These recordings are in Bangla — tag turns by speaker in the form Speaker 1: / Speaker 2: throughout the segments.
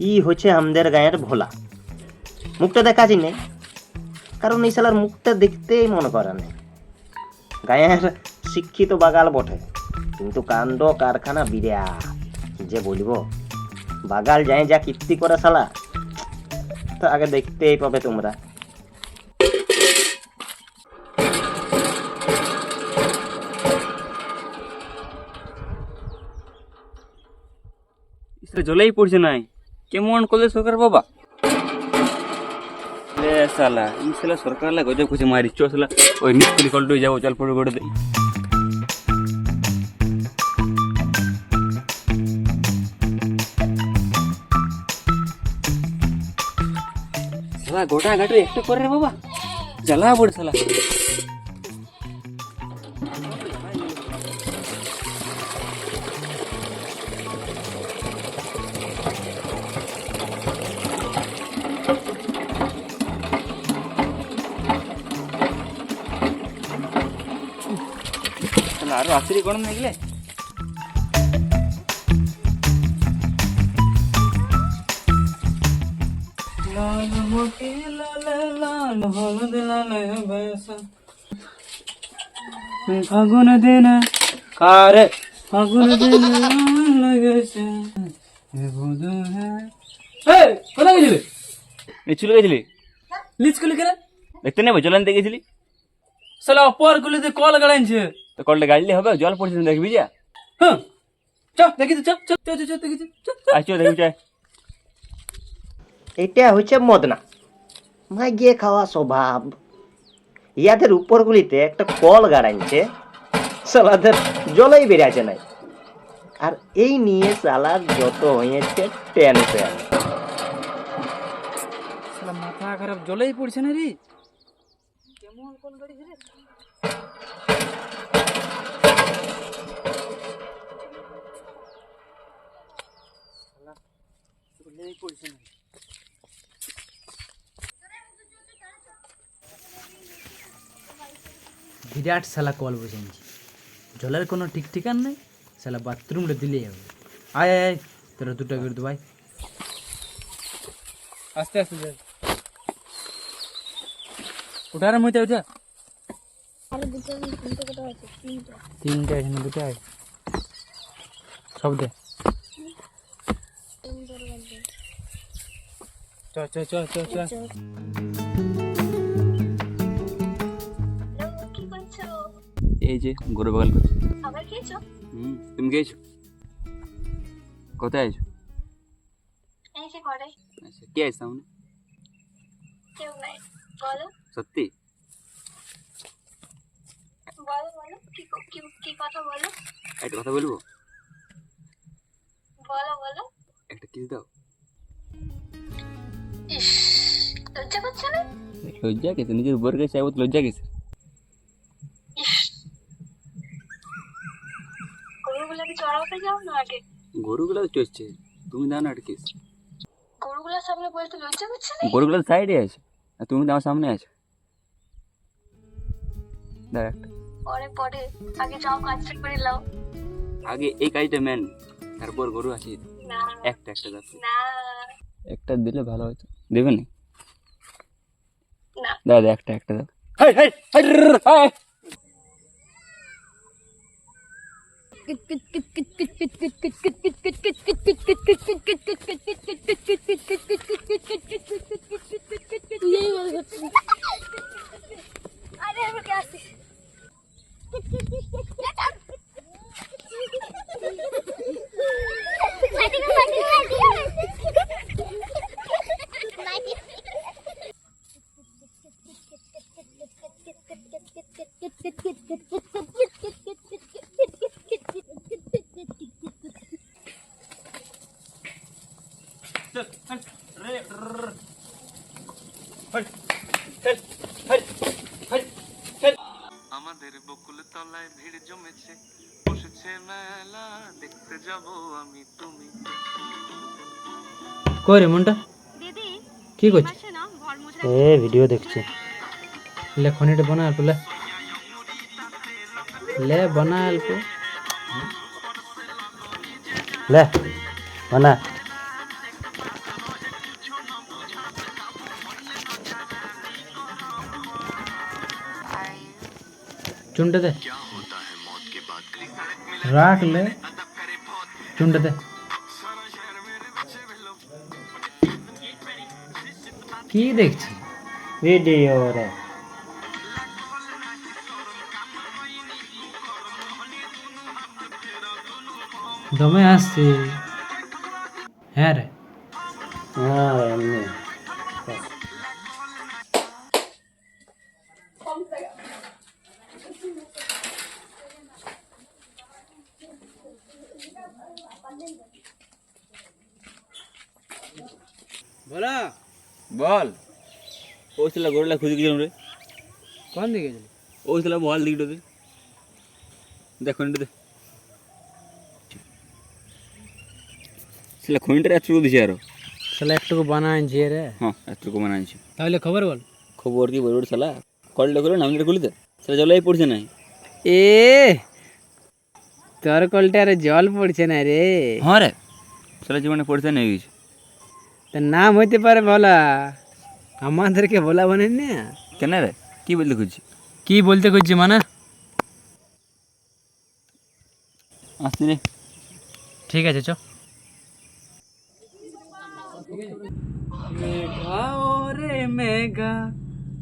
Speaker 1: ই হচ্ছে আমাদের গায়ের ভোলা। মুখটা দেখা যায় নাই, কারণ এই শালার মুখটা দেখতেই মনে করে না। গায়ের শিক্ষিত বাগাল বটে, কিন্তু কাণ্ড কারখানা বিরাট। কি যে বলবো, বাগাল যায় যা কীর্তি করে শালা, তো আগে দেখতেই পাবে তোমরা।
Speaker 2: জলেই পড়ছে নাই, কেমন করলে সরকার বাবা সালা। ই সালা সরকার লা গজব খুঁজে মারিচ্ছ সালা। ওই নিষ্কলি কলটু যাবো, জল পড়ে করে দেই। সালা গোটা ঘাটে একটু করে রে বাবা, জ্বালা পড়ে সালা। আরো আসরি কোন নাগলে লাল মোটি লাল লাল হলুদ লাল বেসা ফাগুন দিন কারে ফাগুন দিন লাগেছে বুধ হ্যাঁ। এই কোথা গেছিলি? এই চলে গেছিলি লিচ কলি করে দেখতে নেই, জল আনতে গেছিলি। সালা অপর গুলিতে কল গাড়াইছে, তো কলটা গাড়লে হবে? জল পড়ছে না দেখবি যা। হ্যাঁ চ দেখি তো, চ চ চ চ দেখি আচ্ছা দেখবি চাই।
Speaker 1: এটা হচ্ছে মদনা মাগিয়ে খাওয়া স্বভাব। ইয়াদের উপরগুলিতে একটা কল গাড়াইছে, সালাদের জলেই বেরিয়েছে নাই। আর এই নিয়ে সালার যত হয়েছে টেনশন।
Speaker 2: সালা মাথা খারাপ, জলেই পড়ছে না রে। কেমন কল গাড়ি রে? সালা জলেই পড়ছে না।
Speaker 3: বিরাট শালা কল বসেছি, জলের কোনো ঠিক ঠিকান নাই। শালা বাথরুমটা দিলেই হবে। আয় আয় আয়, তোরা দুটা করে দে ভাই।
Speaker 2: আস্তে আস্তে যা, উঠার মধ্যে উঠা।
Speaker 3: তিনটা এখানে দুটো আয়, সব দে।
Speaker 2: চ চ চ চ চ। এই যে গরু বাগাল করছি।
Speaker 4: খাবার খেয়েছো?
Speaker 2: তুমি খেয়েছো? কোথায় আছো?
Speaker 4: এই যে ঘরে।
Speaker 2: আচ্ছা, কে আছে সামনে?
Speaker 4: কেউ নাই। বলো
Speaker 2: সত্যি?
Speaker 4: বলো বলো কি কথা বলো?
Speaker 2: একটা কথা বলবো?
Speaker 4: বলো বলো।
Speaker 2: একটা কিস দাও।
Speaker 4: ইস, লজ্জা করছে না?
Speaker 2: লজ্জা কিসে? নিজের উপর গেছে আবার লজ্জা কিসে?
Speaker 4: ইস, গরুগুলাকে চড়াতে যাও না আগে।
Speaker 2: গরুগুলো তো চড়ছে, তুমি দাও না একটা কিস।
Speaker 4: গরুগুলার সামনে বলতে লজ্জা করছে না?
Speaker 2: গরুগুলো সাইডে আছে আর তুমি তো আমার সামনে আছো। দাও একটা।
Speaker 4: পরে পরে, আগে যাও কাজটা করে নাও।
Speaker 2: আগে এই কাজটা মেন, তারপর গরু আছে।
Speaker 4: না
Speaker 2: একটা একটা দাও।
Speaker 4: না
Speaker 2: একটা দিলে ভালো হতো। দেবে না?
Speaker 4: না।
Speaker 2: দাও দাও, একটা একটা দাও। High high high high.
Speaker 4: আরে আমি কে আসছি।
Speaker 5: আমাদের বকুল তলায় ভিড় জমেছে, বসেছে মেলা, দেখতে যাব আমি তুমি।
Speaker 3: কই রে মনটা?
Speaker 4: দিদি
Speaker 3: কি করছিস?
Speaker 4: পাশে না ঘর মোছা।
Speaker 1: এ ভিডিও দেখছি।
Speaker 3: ले खनिट बना अल्प ले बना अल्प
Speaker 1: ले बना।
Speaker 3: चुंड दे राख ले चुंड दे কি দেখছি
Speaker 1: ভিডিও রে
Speaker 3: দমে আসছে হ্যাঁ রে
Speaker 1: হ্যাঁ এমনি
Speaker 3: বলা
Speaker 2: বল ওই ছেলে গরুলা খুঁজে গেছিলাম রে
Speaker 3: কোন দিকে গেলি
Speaker 2: ওই ছেলে বল দিকটাতে দেখো দে ছেলে খনিটা এতটুকু দিছে আরো
Speaker 3: শালা একটুকু বানাইছি রে
Speaker 2: হ্যাঁ এতটুকু বানাইছি
Speaker 3: তাহলে খবর বল
Speaker 2: খবর কি বলবো শালা কলটা করে নামটা খুলিতে সেটা জলাই পড়ছে না
Speaker 3: এ তোর কলটারে জল পড়ছে না রে
Speaker 2: হ্যাঁ রে শালা জীবনে পড়ছে না গেছে
Speaker 3: তার নাম হইতে পারে ভোলা আমাদেরকে ভোলা বানেন না
Speaker 2: কেন রে কি বলতে খুঁজছি
Speaker 3: কি বলতে খুঁজছি মানে
Speaker 2: আসছি রে
Speaker 3: ঠিক আছে চ মেঘা ওরে মেঘা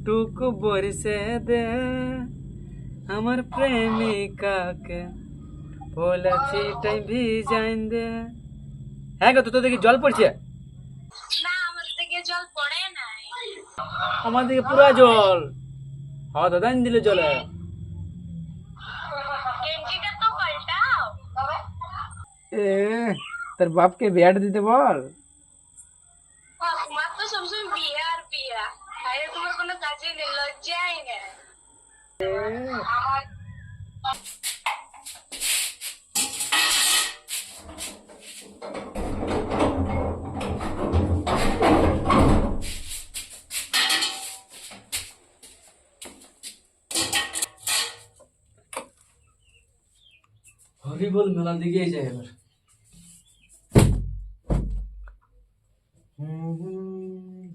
Speaker 3: টুকু বরসে দে আমার প্রেমিকাকে বলেছি টাই ভিজাইন দে হ্যাঁ গো তো দেখি জল পড়ছে
Speaker 4: না আমাদের দিকে জল পড়ে নাই
Speaker 3: আমার দিকে পুরা জল হাওয়া দাদা দিলে জলে
Speaker 4: গেঞ্জিটা তো পাল্টাও
Speaker 3: এ তোর বাপকে ব্যাট দিতে বল
Speaker 4: তোমার তো সবসময় বিয়া আর বিয়া আরে তোমার কোনো কাজে নেই লজ্জাই না আমার
Speaker 3: হরি বল মেলার দিকে যাই এবার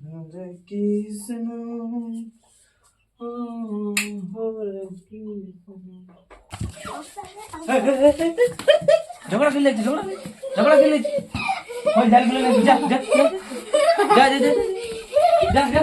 Speaker 3: হরে কৃষ্ণ হরে ঝগড়া খেলে ঝগড়া খেলে ওই জাল খেলে যা যা যা যা যা যা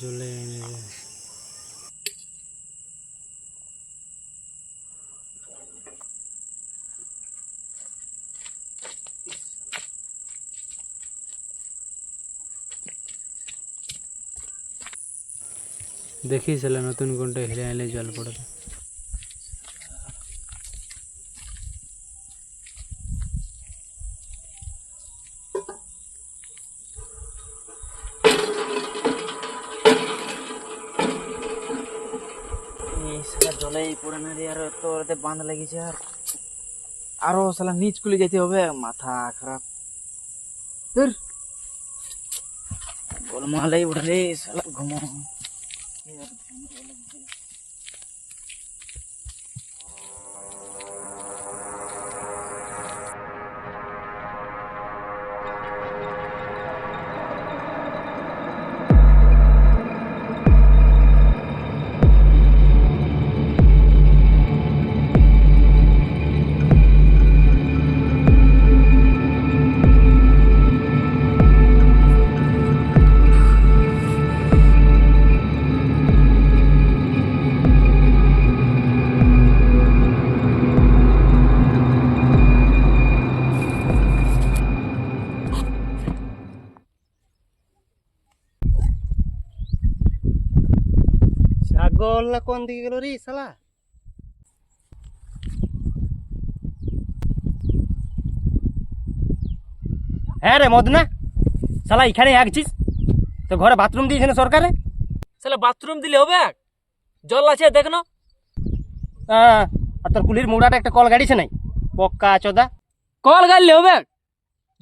Speaker 3: জলে এনে দে দেখি সালা নতুন কোনটা হিরে আনলে জল পড়ে ভালোই পড়ে না রে, আর তোর বাঁধ লেগেছে, আর আরো শালা নিচ কুলে যেতে হবে, মাথা খারাপ। ধুর, গোলমালাই উঠে রে শালা, ঘুমো।
Speaker 1: ছাগলটা কোন দিকে গেল রে শালা? হ্যাঁ রে মদনা, শালা এখানে আসছিস তো? ঘরে বাথরুম দিয়েছে না সরকারে?
Speaker 3: শালা বাথরুম দিলে হবে? জল আছে দেখ না।
Speaker 1: হ্যাঁ, আর তোর কুলির মুড়াটা একটা কল গাড়িছে নাই? পক্কা চোদা।
Speaker 3: কল গাড়লে হবে?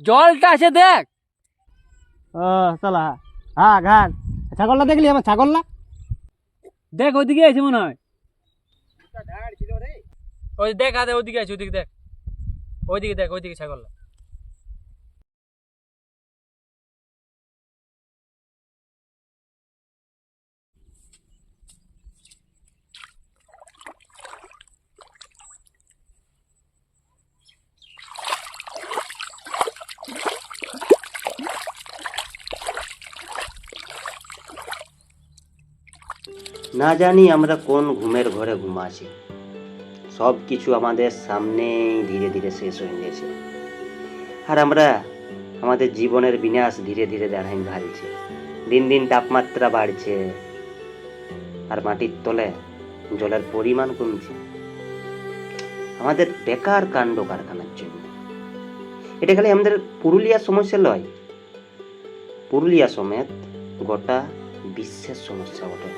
Speaker 3: জলটা আছে দেখ।
Speaker 1: ও শালা, হ্যাঁ ঘাট। ছাগলটা দেখলি আমার ছাগলটা?
Speaker 3: দেখ ওইদিকে আছে মনে হয়। ওই দেখ, আদে ওইদিকে আছে, ওইদিকে দেখ, ওইদিকে দেখ, ওইদিকে ছাগল।
Speaker 1: না জানি আমরা কোন ঘুমের ঘরে ঘুমাছি। সব কিছু আমাদের সামনেই ধীরে ধীরে শেষ হয়ে গেছে, আর আমরা আমাদের জীবনের বিনাশ ধীরে ধীরে দাঁড়াই ঘালছে। দিন দিন তাপমাত্রা বাড়ছে, আর মাটির তলে জলের পরিমাণ কমছে আমাদের বেকার কাণ্ড কারখানার জন্য। এটা খালি আমাদের পুরুলিয়ার সমস্যা নয়, পুরুলিয়া সমেত গোটা বিশ্বের সমস্যা ওঠে।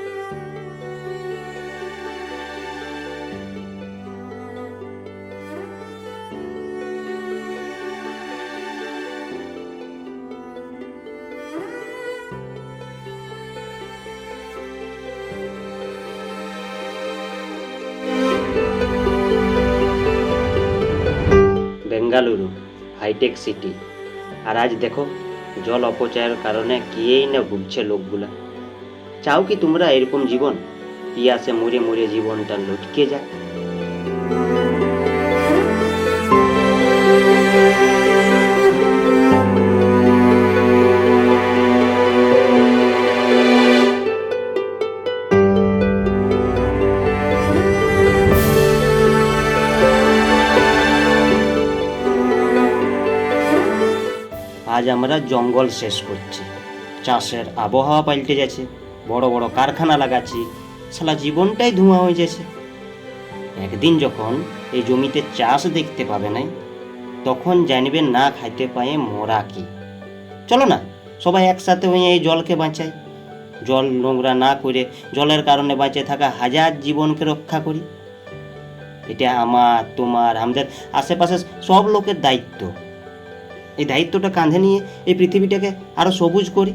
Speaker 1: বেঙ্গালুরু হাইটেক সিটি, আর আজ দেখো জল অপচয়ের কারণে কিয়েই না ভুগছে লোকগুলা। চাও কি তোমরা এরকম জীবন? পিয়াসে মরে মরে জীবনটা লটকে যায়। আজ আমরা জঙ্গল শেষ করছি, চাষের আবহাওয়া পাল্টে যাচ্ছে, বড় বড় কারখানা লাগাচ্ছি, সারা জীবনটাই ধোঁয়া হয়ে যাচ্ছে। একদিন যখন এই জমিতে চাষ দেখতে পাবে নাই, তখন জানবে না খাইতে পায়ে মরা কি। চলো না সবাই একসাথে হয়ে এই জলকে বাঁচাই, জল নোংরা না করে জলের কারণে বাঁচে থাকা হাজার জীবনকে রক্ষা করি। এটা আমার, তোমার, আমাদের আশেপাশে সব লোকের দায়িত্ব। এই দায়িত্বটা কাঁধে নিয়ে এই পৃথিবীটাকে আরো সবুজ করি,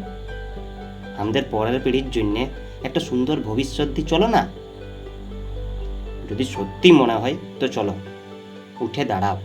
Speaker 1: আমাদের পরের পিঢ়ির জন্য একটা সুন্দর ভবিষ্যৎ দিই। চলো না, যদি সত্যি মনে হয় তো চলো, উঠে দাঁড়াও।